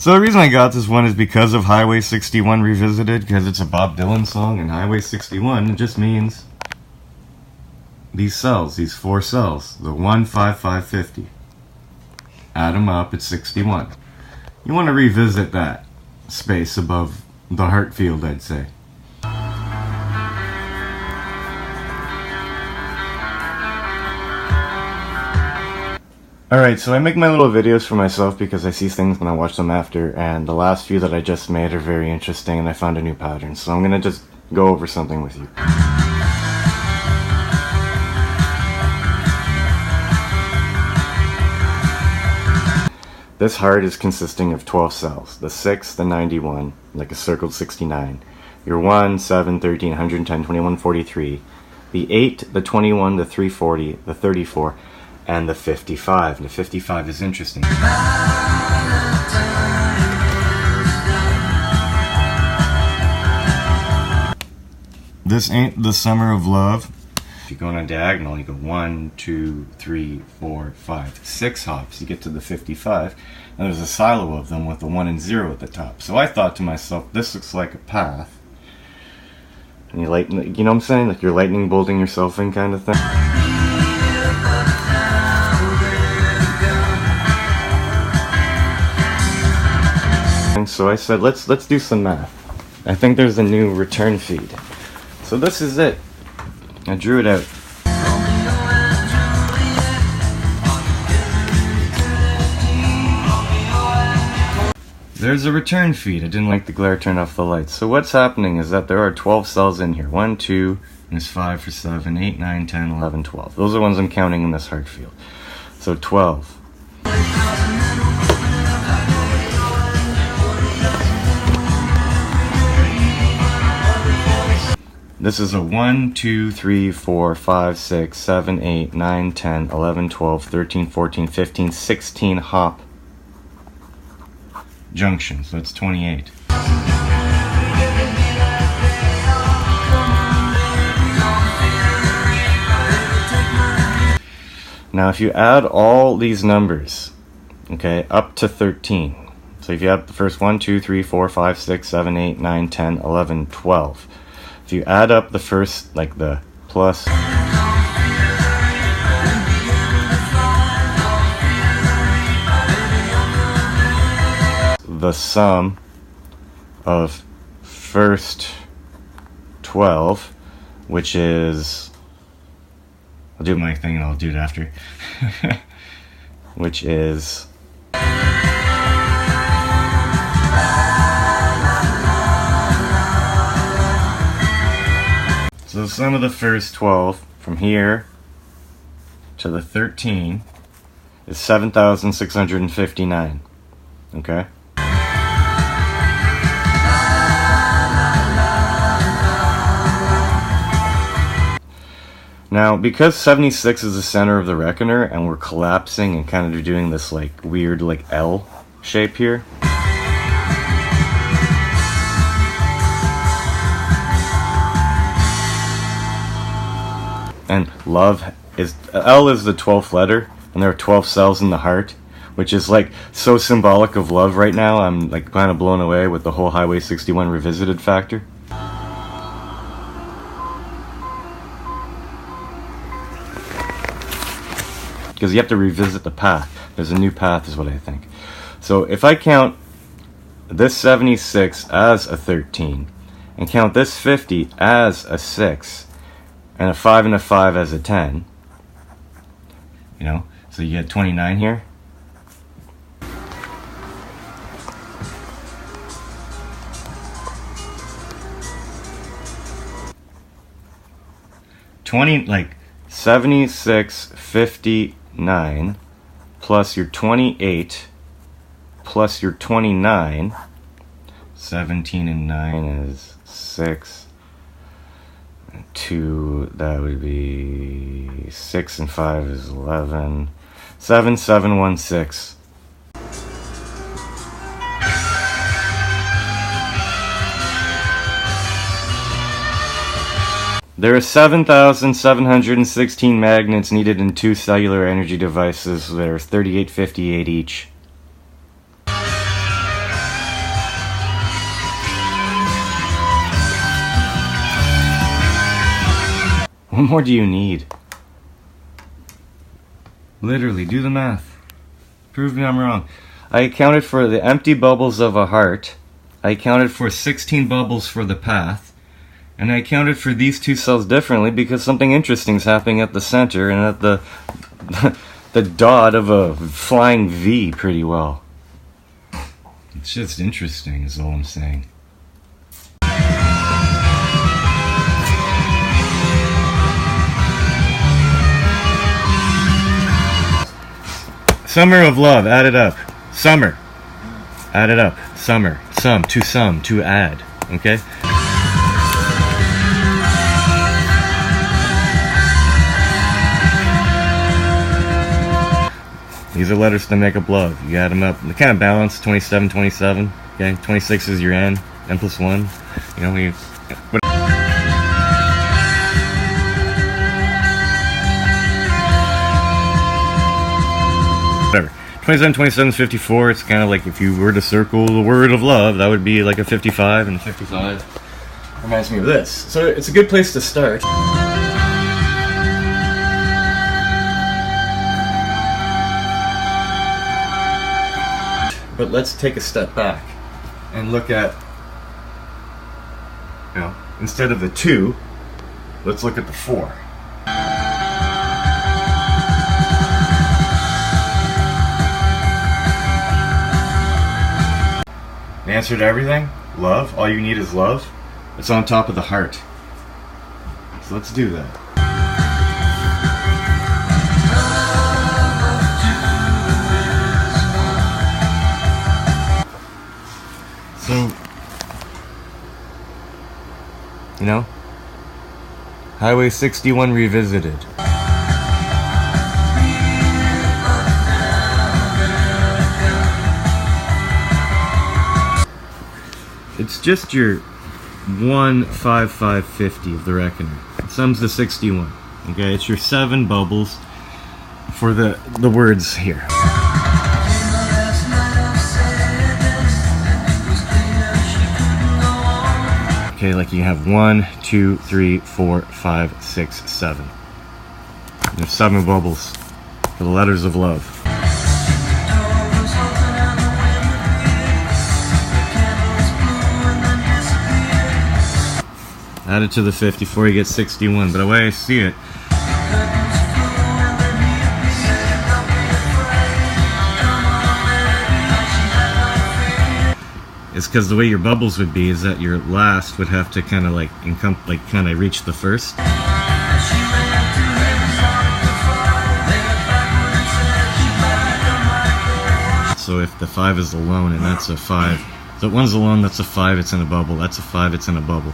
So the reason I got this one is because of Highway 61 Revisited, because it's a Bob Dylan song, and Highway 61, it just means these cells, these 4 cells, the 1, 5, 5, 50. Add them up, it's 61. You want to revisit that space above the heart field, I'd say. Alright, so I make my little videos for myself because I see things and I watch them after, and the last few that I just made are very interesting and I found a new pattern, so I'm going to just go over something with you. This heart is consisting of 12 cells, the 6, the 91, like a circled 69, your 1, 7, 13, 110, 21, 43, the 8, the 21, the 340, the 34, and the 55. And the 55 is interesting. This ain't the summer of love. If you go on a diagonal, you go 1, 2, 3, 4, 5, 6 hops. You get to the 55, and there's a silo of them with the 1 and 0 at the top. So I thought to myself, this looks like a path. And you lighten, you know what I'm saying? Like you're lightning bolting yourself in kind of thing. So I said, let's do some math. I think there's a new return feed. So this is it. I drew it out. There's a return feed. I didn't like the glare, turned off the lights. So what's happening is that there are 12 cells in here. 1, 2, and it's 5 for 7, 8, 9, 10, 11, 12. Those are the ones I'm counting in this heart field. So 12. This is a 1, 2, 3, 4, 5, 6, 7, 8, 9, 10, 11, 12, 13, 14, 15, 16 hop junction. So it's 28. Now if you add all these numbers, okay, up to 13. So if you add the first 1, 2, 3, 4, 5, 6, 7, 8, 9, 10, 11, 12. If you add up the first, like the plus, the sum of first 12, which is, I'll do my thing and I'll do it after, which is so the sum of the first 12 from here to the 13 is 7,659. Okay? Now, because 76 is the center of the reckoner and we're collapsing and kind of doing this like weird like L shape here, and love is, L is the 12th letter, and there are 12 cells in the heart, which is like so symbolic of love right now. I'm like kind of blown away with the whole Highway 61 Revisited factor. Because you have to revisit the path. There's a new path is what I think. So if I count this 76 as a 13, and count this 50 as a 6, and a 5 and a 5 as a 10, you know, so you get 29 here. Like 76, 59 plus your 28 plus your 29. 17 and 9 is 6. 2, that would be 6 and 5 is 11. 7, 7, 1, 6. There are 7,716 magnets needed in 2 cellular energy devices. There are 3858 each. What more do you need? Literally, do the math. Prove me I'm wrong. I accounted for the empty bubbles of a heart. I accounted for 16 bubbles for the path. And I accounted for these two cells differently because something interesting is happening at the center and at the dot of a flying V pretty well. It's just interesting is all I'm saying. Summer of love, add it up. Summer. Add it up. Summer. Sum, to add. Okay? These are letters to make up love. You add them up. They kind of balance. 27, 27. Okay? 26 is your N. N plus 1. You know, whatever. 27, 27 is 54. It's kind of like if you were to circle the word of love, that would be like a 55, and 55 reminds me of this. So it's a good place to start. But let's take a step back and look at, you know, instead of the 2, let's look at the 4. The answer to everything? Love. All you need is love. It's on top of the heart. So let's do that. So, you know, Highway 61 revisited. It's just your 15550 of the reckoning. It sums to 61. Okay, it's your 7 bubbles for the words here. Okay, like you have 1, 2, 3, 4, 5, 6, 7. There's 7 bubbles for the letters of love. Add it to the 54, you get 61. But the way I see it, it's because the way your bubbles would be is that your last would have to kind of like kind of reach the first. So if the 5 is alone and that's a 5, so if one's alone, that's a 5, it's in a bubble. That's a 5, it's in a bubble.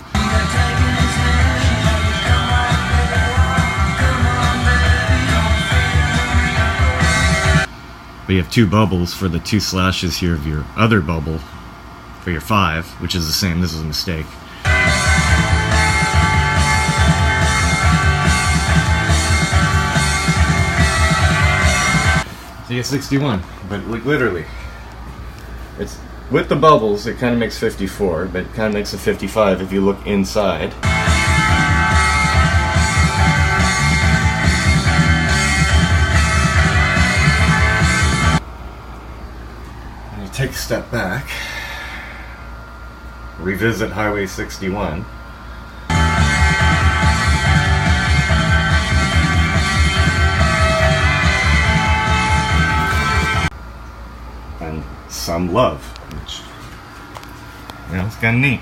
But you have 2 bubbles for the 2 slashes here of your other bubble for your 5, which is the same. This is a mistake. So you get 61, but like literally, it's with the bubbles. It kind of makes 54, but it kind of makes a 55 if you look inside. Take a step back, revisit Highway 61. And some love, which, you know, it's kind of neat.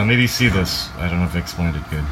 Maybe you see this. I don't know if I explained it good.